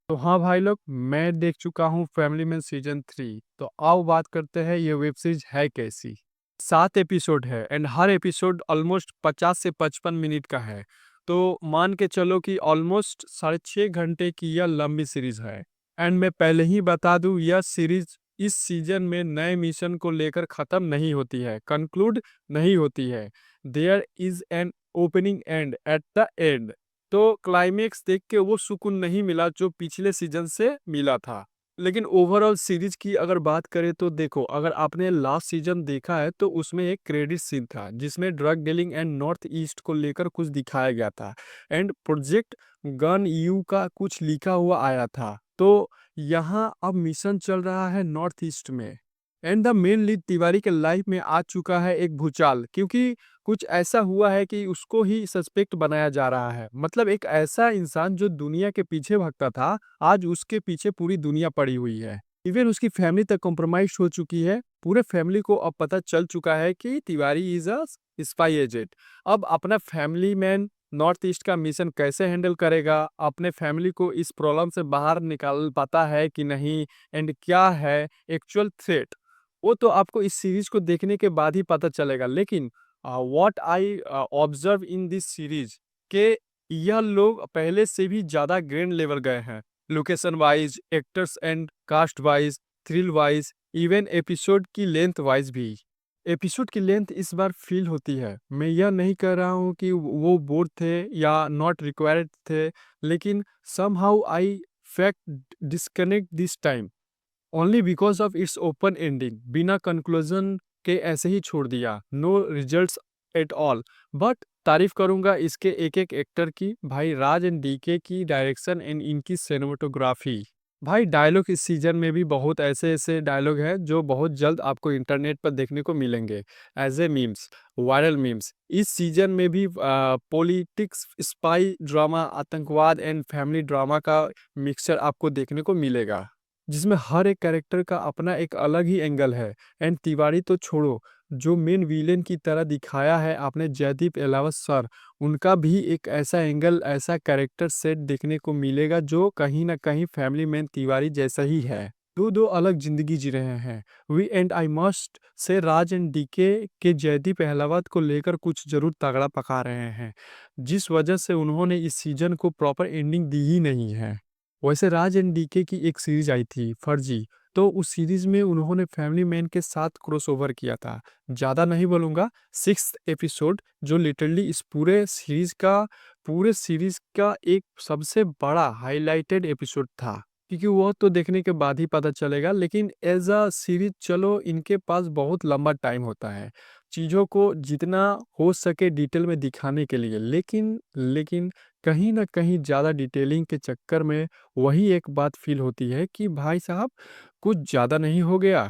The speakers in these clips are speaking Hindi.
तो हाँ भाई लोग, मैं देख चुका हूँ फैमिली मैन सीजन 3। तो आओ बात करते हैं ये वेब सीरीज है कैसी। 7 एपिसोड है एंड हर एपिसोड ऑलमोस्ट 50 से 55 मिनट का है। तो मान के चलो कि ऑलमोस्ट 6.5 घंटे की यह लंबी सीरीज है। एंड मैं पहले ही बता दूं, यह सीरीज इस सीजन में नए मिशन को लेकर खत्म नहीं होती है, कंक्लूड नहीं होती है। There is an opening end at the end. तो क्लाइमेक्स देख के वो सुकून नहीं मिला जो पिछले सीजन से मिला था। लेकिन ओवरऑल सीरीज की अगर बात करें तो देखो, अगर आपने लास्ट सीजन देखा है तो उसमें एक क्रेडिट सीन था जिसमें drug dealing and north east को लेकर कुछ दिखाया गया था। एंड प्रोजेक्ट गन यू का कुछ लिखा हुआ आया था। तो यहाँ अब मिशन चल रहा है नॉर्थ ईस्ट में। And the main lead Tiwari के लाइफ में आ चुका है एक भूचाल, क्योंकि कुछ ऐसा हुआ है कि उसको ही सस्पेक्ट बनाया जा रहा है। मतलब एक ऐसा इंसान जो दुनिया के पीछे भागता था, आज उसके पीछे पूरी दुनिया पड़ी हुई है। इवन उसकी फैमिली तक कॉम्प्रोमाइज हो चुकी है। पूरे फैमिली को अब पता चल चुका है कि Tiwari is a spy agent. अब अपना फैमिली मैन नॉर्थ ईस्ट का मिशन कैसे हैंडल करेगा, अपने फैमिली को इस प्रॉब्लम से बाहर निकाल पाता है कि नहीं, एंड क्या है एक्चुअल थ्रेट, वो तो आपको इस सीरीज को देखने के बाद ही पता चलेगा। लेकिन what I observe in this series के यह लोग पहले से भी ज्यादा ग्रैंड लेवल गए हैं, location wise, actors and caste wise, thrill wise, even episode की लेंथ वाइज भी। एपिसोड की लेंथ इस बार फील होती है। मैं यह नहीं कह रहा हूँ कि वो बोर थे या नॉट रिक्वायर्ड थे, लेकिन somehow I fact disconnect this time only because of its open ending. बिना कंक्लूजन के ऐसे ही छोड़ दिया, no results at all. But तारीफ करूंगा इसके एक एक एक्टर की, भाई राज एंड डीके की डायरेक्शन एंड इनकी सिनेमेटोग्राफी। भाई डायलॉग इस सीजन में भी बहुत ऐसे ऐसे डायलॉग हैं जो बहुत जल्द आपको इंटरनेट पर देखने को मिलेंगे as a memes, viral memes. इस सीजन में भी पॉलिटिक्स, स्पाई ड्रामा, आतंकवाद एंड फैमिली ड्रामा का मिक्सचर आपको देखने को मिलेगा, जिसमें हर एक कैरेक्टर का अपना एक अलग ही एंगल है। एंड तिवारी तो छोड़ो, जो मेन विलेन की तरह दिखाया है आपने जयदीप एलावत सर, उनका भी एक ऐसा एंगल, ऐसा कैरेक्टर सेट देखने को मिलेगा जो कहीं ना कहीं फैमिली मैन तिवारी जैसा ही है। दो दो अलग जिंदगी जी रहे हैं। We and I must say Raj and DK के जयदीप अहलावत को लेकर कुछ जरूर तगड़ा पका रहे हैं, जिस वजह से उन्होंने इस सीजन को प्रॉपर एंडिंग दी ही नहीं है। वैसे राज एंड डीके की एक सीरीज आई थी फर्जी, तो उस सीरीज में उन्होंने फैमिली मैन के साथ क्रॉसओवर किया था। ज़्यादा नहीं बोलूँगा, 6 एपिसोड जो लिटरली इस पूरे सीरीज का एक सबसे बड़ा हाईलाइटेड एपिसोड था, क्योंकि वह तो देखने के बाद ही पता चलेगा। लेकिन एज अ सीरीज चलो, इनके पास बहुत लंबा टाइम होता है चीज़ों को जितना हो सके डिटेल में दिखाने के लिए। लेकिन कहीं न कहीं ज़्यादा डिटेलिंग के चक्कर में वही एक बात फ़ील होती है कि भाई साहब, कुछ ज़्यादा नहीं हो गया?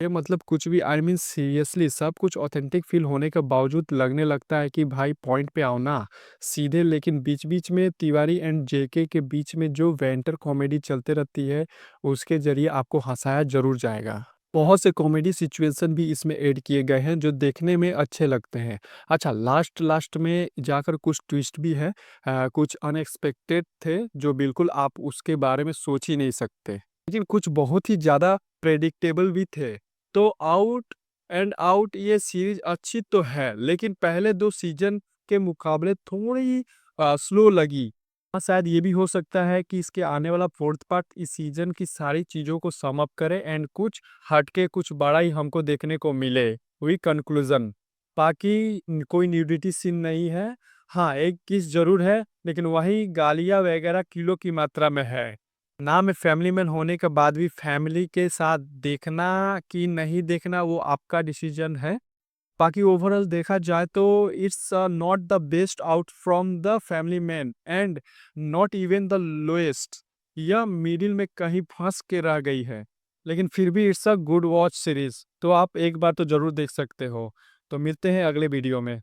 ये मतलब कुछ भी, आई मीन सीरियसली सब कुछ ऑथेंटिक फ़ील होने के बावजूद लगने लगता है कि भाई पॉइंट पे आओ ना, सीधे। लेकिन बीच-बीच में तिवारी एंड जेके के बीच में जो बैंटर कॉमेडी चलते रहती है, उसके ज़रिए आपको हँसाया ज़रूर जाएगा। बहुत से कॉमेडी सिचुएशन भी इसमें ऐड किए गए हैं जो देखने में अच्छे लगते हैं। अच्छा, लास्ट लास्ट में जाकर कुछ ट्विस्ट भी है, कुछ अनएक्सपेक्टेड थे जो बिल्कुल आप उसके बारे में सोच ही नहीं सकते। लेकिन कुछ बहुत ही ज़्यादा प्रेडिक्टेबल भी थे। तो आउट एंड आउट ये सीरीज अच्छी तो है, लेकिन पहले 2 सीजन के मुकाबले थोड़ी स्लो लगी। हाँ, शायद ये भी हो सकता है कि इसके आने वाला फोर्थ पार्ट इस सीजन की सारी चीज़ों को सम अप करे एंड कुछ हटके कुछ बड़ा ही हमको देखने को मिले। वही कंक्लूजन। बाकी कोई न्यूडिटी सीन नहीं है। हाँ, एक किस जरूर है, लेकिन वही गालियाँ वगैरह किलो की मात्रा में है। ना, मैं फैमिली मैन होने के बाद भी फैमिली के साथ देखना कि नहीं देखना वो आपका डिसीजन है। बाकी ओवरऑल देखा जाए तो it's not the best out from the family man and not even the lowest. यह मिडिल में कहीं फंस के रह गई है, लेकिन फिर भी it's a good watch series, तो आप एक बार तो जरूर देख सकते हो। तो मिलते हैं अगले वीडियो में।